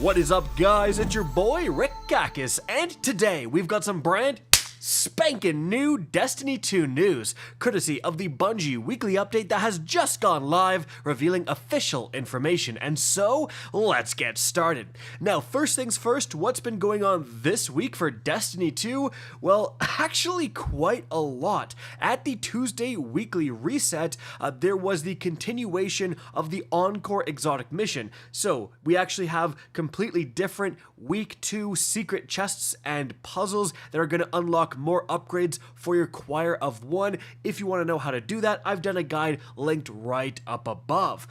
What is up, guys? It's your boy Rick Gakis, and today we've got some brand spanking new Destiny 2 news, courtesy of the Bungie weekly update that has just gone live, revealing official information. And so, let's get started. Now, first things first, what's been going on this week for Destiny 2? Well, actually quite a lot. At the Tuesday weekly reset, there was the continuation of the Encore exotic mission. So, we actually have completely different week 2 secret chests and puzzles that are going to unlock more upgrades for your Choir of One. If you want to know how to do that, I've done a guide linked right up above.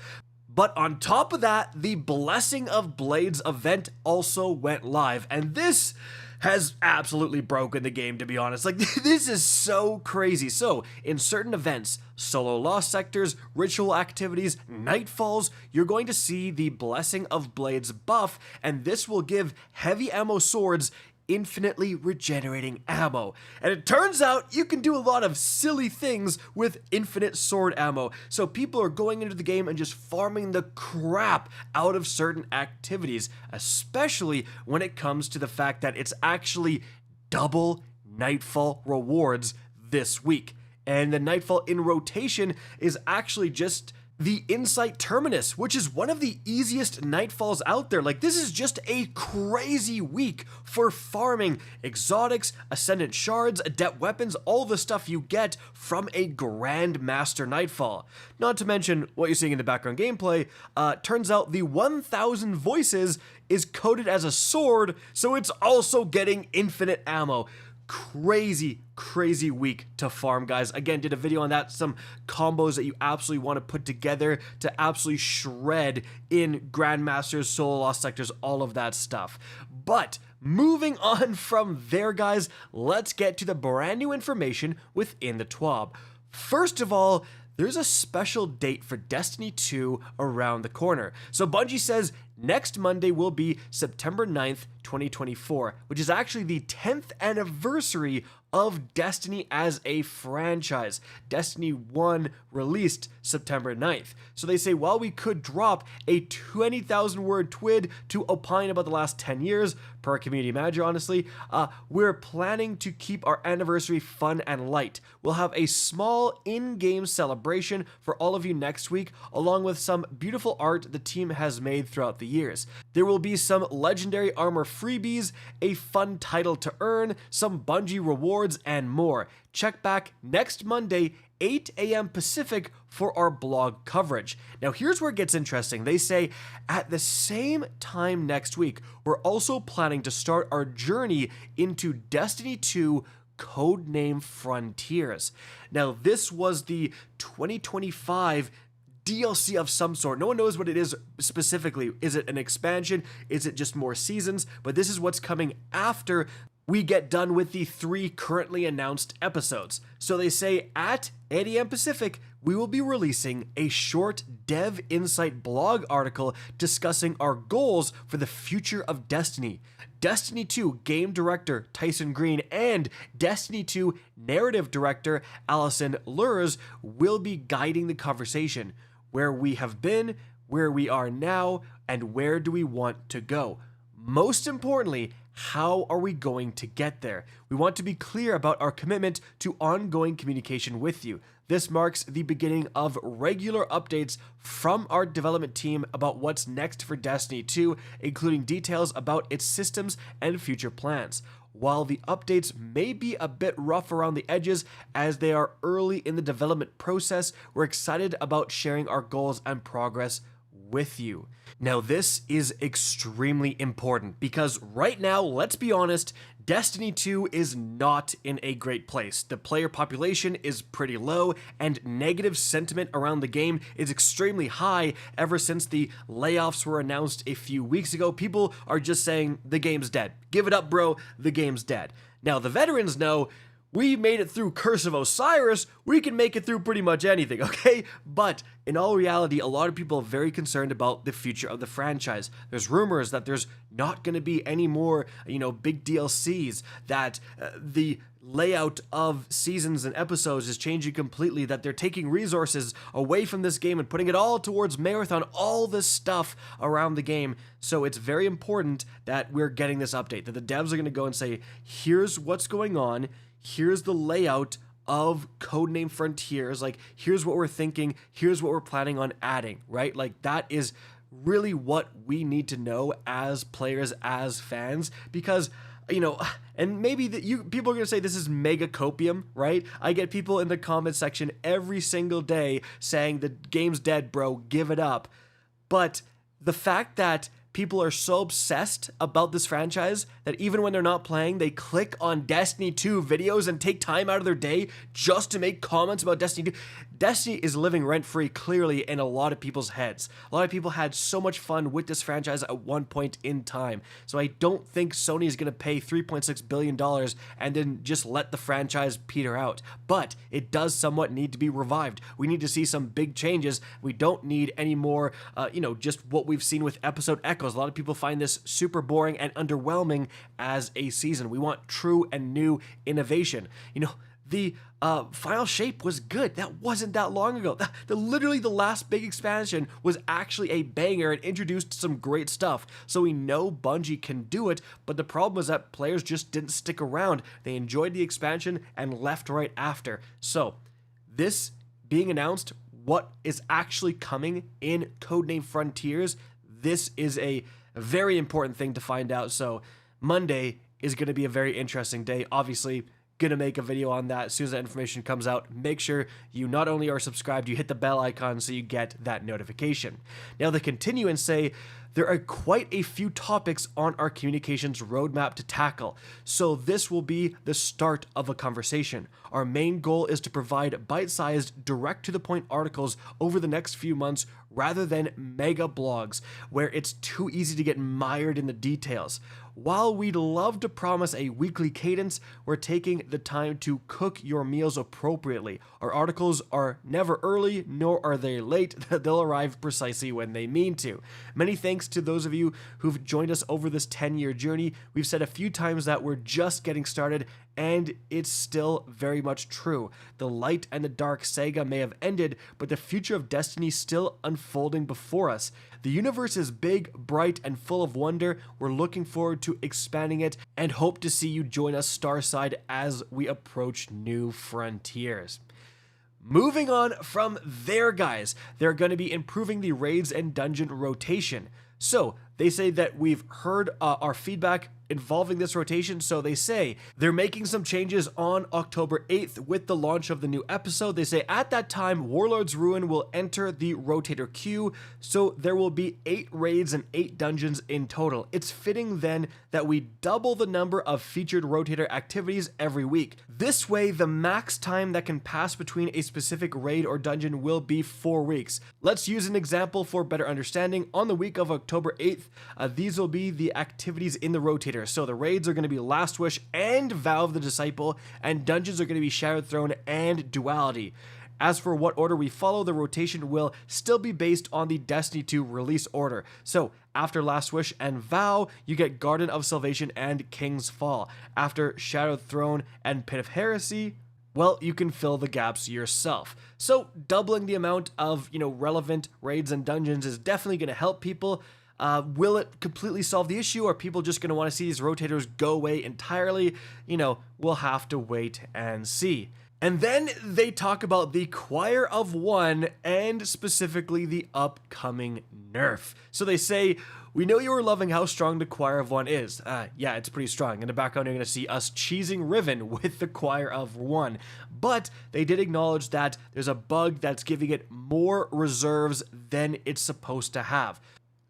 But on top of that, the Blessing of Blades event also went live, and this has absolutely broken the game, to be honest. Like, this is so crazy. So, in certain events, solo lost sectors, ritual activities, nightfalls, you're going to see the Blessing of Blades buff, and this will give heavy ammo swords infinitely regenerating ammo. And it turns out you can do a lot of silly things with infinite sword ammo. So people are going into the game and just farming the crap out of certain activities, especially when it comes to the fact that it's actually double Nightfall rewards this week. And the Nightfall in rotation is actually just the Insight Terminus, which is one of the easiest Nightfalls out there. Like, this is just a crazy week for farming exotics, Ascendant Shards, Adept Weapons, all the stuff you get from a Grandmaster Nightfall. Not to mention what you're seeing in the background gameplay, turns out the 1000 Voices is coded as a sword, so it's also getting infinite ammo. Crazy week to farm, guys. Again, did a video on that, some combos that you absolutely want to put together to absolutely shred in Grandmasters, solo lost sectors, all of that stuff. But moving on from there, guys, let's get to the brand new information within the TWAB. First of all, there's a special date for Destiny 2 around the corner. So Bungie says next Monday will be September 9th, 2024, which is actually the 10th anniversary of Destiny as a franchise. Destiny 1 released September 9th. So they say, while we could drop a 20,000 word TWID to opine about the last 10 years, per community manager, honestly, we're planning to keep our anniversary fun and light. We'll have a small in-game celebration for all of you next week, along with some beautiful art the team has made throughout the years. There will be some legendary armor freebies, a fun title to earn, some Bungie rewards, and more. Check back next Monday, 8 a.m. Pacific, for our blog coverage. Now, here's where it gets interesting. They say, at the same time next week, we're also planning to start our journey into Destiny 2 codename Frontiers. Now, this was the 2025 DLC of some sort. No one knows what it is specifically. Is it an expansion? Is it just more seasons? But this is what's coming after we get done with the 3 currently announced episodes. So they say at 8 a.m. Pacific, we will be releasing a short Dev Insight blog article discussing our goals for the future of Destiny. Destiny 2 game director Tyson Green and Destiny 2 narrative director Allison Lurs will be guiding the conversation. Where we have been, where we are now, and where do we want to go? Most importantly, how are we going to get there? We want to be clear about our commitment to ongoing communication with you. This marks the beginning of regular updates from our development team about what's next for Destiny 2, including details about its systems and future plans. While the updates may be a bit rough around the edges as they are early in the development process, we're excited about sharing our goals and progress with you. Now, this is extremely important because right now, let's be honest, Destiny 2 is not in a great place. The player population is pretty low, and negative sentiment around the game is extremely high ever since the layoffs were announced a few weeks ago. People are just saying, the game's dead. Give it up, bro, the game's dead. Now, the veterans know We made it through Curse of Osiris, we can make it through pretty much anything, okay? But in all reality, a lot of people are very concerned about the future of the franchise. There's rumors that there's not going to be any more, big DLCs, that the layout of seasons and episodes is changing completely, that they're taking resources away from this game and putting it all towards Marathon, all this stuff around the game. So it's very important that we're getting this update, that the devs are going to go and say, here's what's going on, here's the layout of Codename Frontiers, like, here's what we're thinking, here's what we're planning on adding, right? Like, that is really what we need to know as players, as fans, because, and maybe people are going to say this is mega copium, right? I get people in the comment section every single day saying the game's dead, bro, give it up. But the fact that people are so obsessed about this franchise that even when they're not playing, they click on Destiny 2 videos and take time out of their day just to make comments about Destiny 2. Destiny is living rent-free clearly in a lot of people's heads. A lot of people had so much fun with this franchise at one point in time. So I don't think Sony is going to pay $3.6 billion and then just let the franchise peter out. But it does somewhat need to be revived. We need to see some big changes. We don't need any more, just what we've seen with Episode Echoes. A lot of people find this super boring and underwhelming as a season. We want true and new innovation. The Final Shape was good. That wasn't that long ago. Literally the last big expansion was actually a banger and introduced some great stuff. So we know Bungie can do it, but the problem was that players just didn't stick around. They enjoyed the expansion and left right after. So this being announced, what is actually coming in Codename Frontiers, this is a very important thing to find out. So Monday is going to be a very interesting day. Obviously, gonna make a video on that as soon as that information comes out. Make sure you not only are subscribed, you hit the bell icon so you get that notification. Now they continue and say, there are quite a few topics on our communications roadmap to tackle, so this will be the start of a conversation. Our main goal is to provide bite-sized, direct-to-the-point articles over the next few months rather than mega blogs where it's too easy to get mired in the details. While we'd love to promise a weekly cadence, we're taking the time to cook your meals appropriately. Our articles are never early, nor are they late. They'll arrive precisely when they mean to. Many thanks to those of you who've joined us over this 10-year journey. We've said a few times that we're just getting started, and it's still very much true. The light and the dark saga may have ended, but the future of Destiny still unfolding before us. The universe is big, bright, and full of wonder. We're looking forward to expanding it and hope to see you join us Starside as we approach new frontiers. Moving on from there, guys, they're going to be improving the raids and dungeon rotation. So they say that we've heard our feedback involving this rotation, so they say they're making some changes on October 8th with the launch of the new episode. They say at that time, Warlord's Ruin will enter the rotator queue, so there will be 8 raids and 8 dungeons in total. It's fitting then that we double the number of featured rotator activities every week. This way, the max time that can pass between a specific raid or dungeon will be 4 weeks. Let's use an example for better understanding. On the week of October 8th, these will be the activities in the rotator. So the raids are going to be Last Wish and Vow of the Disciple, and dungeons are going to be Shattered Throne and Duality. As for what order we follow, the rotation will still be based on the Destiny 2 release order. So after Last Wish and Vow, you get Garden of Salvation and King's Fall. After Shattered Throne and Pit of Heresy, well, you can fill the gaps yourself. So doubling the amount of, relevant raids and dungeons is definitely going to help people. Will it completely solve the issue? Or are people just going to want to see these rotators go away entirely? We'll have to wait and see. And then they talk about the Choir of One and specifically the upcoming nerf. So they say, we know you were loving how strong the Choir of One is. Yeah, it's pretty strong. In the background, you're going to see us cheesing Riven with the Choir of One. But they did acknowledge that there's a bug that's giving it more reserves than it's supposed to have.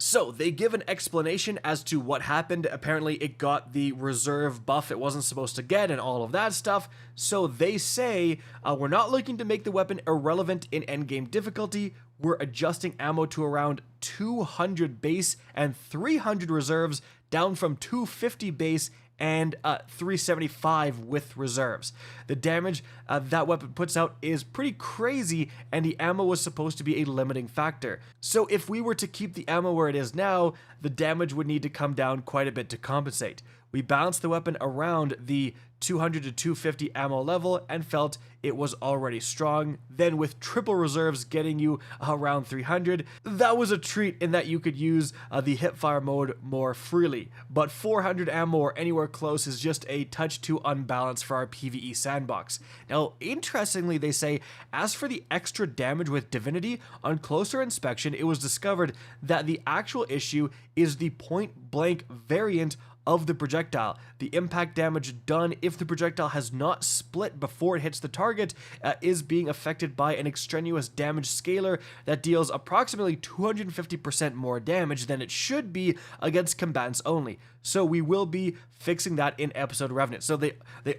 So they give an explanation as to what happened. Apparently it got the reserve buff it wasn't supposed to get and all of that stuff. So they say, we're not looking to make the weapon irrelevant in endgame difficulty. We're adjusting ammo to around 200 base and 300 reserves, down from 250 base and 375 with reserves. The damage that weapon puts out is pretty crazy, and the ammo was supposed to be a limiting factor. So if we were to keep the ammo where it is now, the damage would need to come down quite a bit to compensate. We balanced the weapon around the 200 to 250 ammo level and felt it was already strong. Then with triple reserves getting you around 300, that was a treat in that you could use the hipfire mode more freely. But 400 ammo or anywhere close is just a touch too unbalanced for our PvE sandbox. Now, interestingly, they say, as for the extra damage with Divinity, on closer inspection, it was discovered that the actual issue is the point blank variant of the projectile. The impact damage done if the projectile has not split before it hits the target is being affected by an extraneous damage scaler that deals approximately 250% more damage than it should be against combatants only. So we will be fixing that in episode Revenant. So they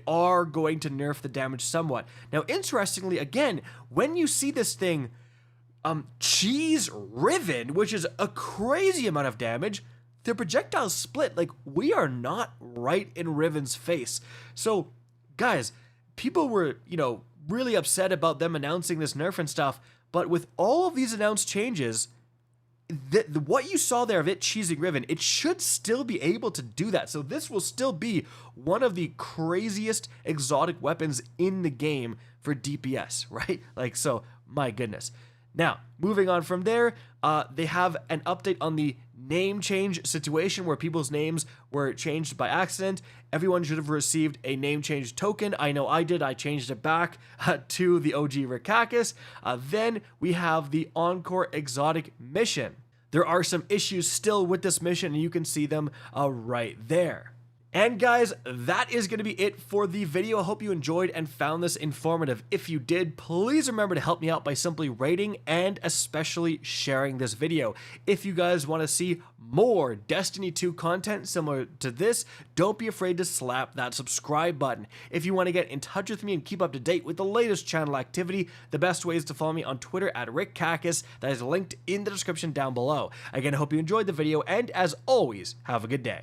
are going to nerf the damage somewhat. Now, interestingly, again, when you see this thing cheese Riven, which is a crazy amount of damage, the projectiles split. Like, we are not right in Riven's face. So, guys, people were, really upset about them announcing this nerf and stuff, but with all of these announced changes, what you saw there of it cheesing Riven, it should still be able to do that. So this will still be one of the craziest exotic weapons in the game for DPS, right? Like, so, my goodness. Now, moving on from there, they have an update on the name change situation where people's names were changed by accident. Everyone should have received a name change token. I know I did. I changed it back to the OG Rikakis. Then we have the Encore exotic mission. There are some issues still with this mission, and you can see them right there. And guys, that is going to be it for the video. I hope you enjoyed and found this informative. If you did, please remember to help me out by simply rating and especially sharing this video. If you guys want to see more Destiny 2 content similar to this, don't be afraid to slap that subscribe button. If you want to get in touch with me and keep up to date with the latest channel activity, the best way is to follow me on Twitter at Rikakis. That is linked in the description down below. Again, I hope you enjoyed the video, and as always, have a good day.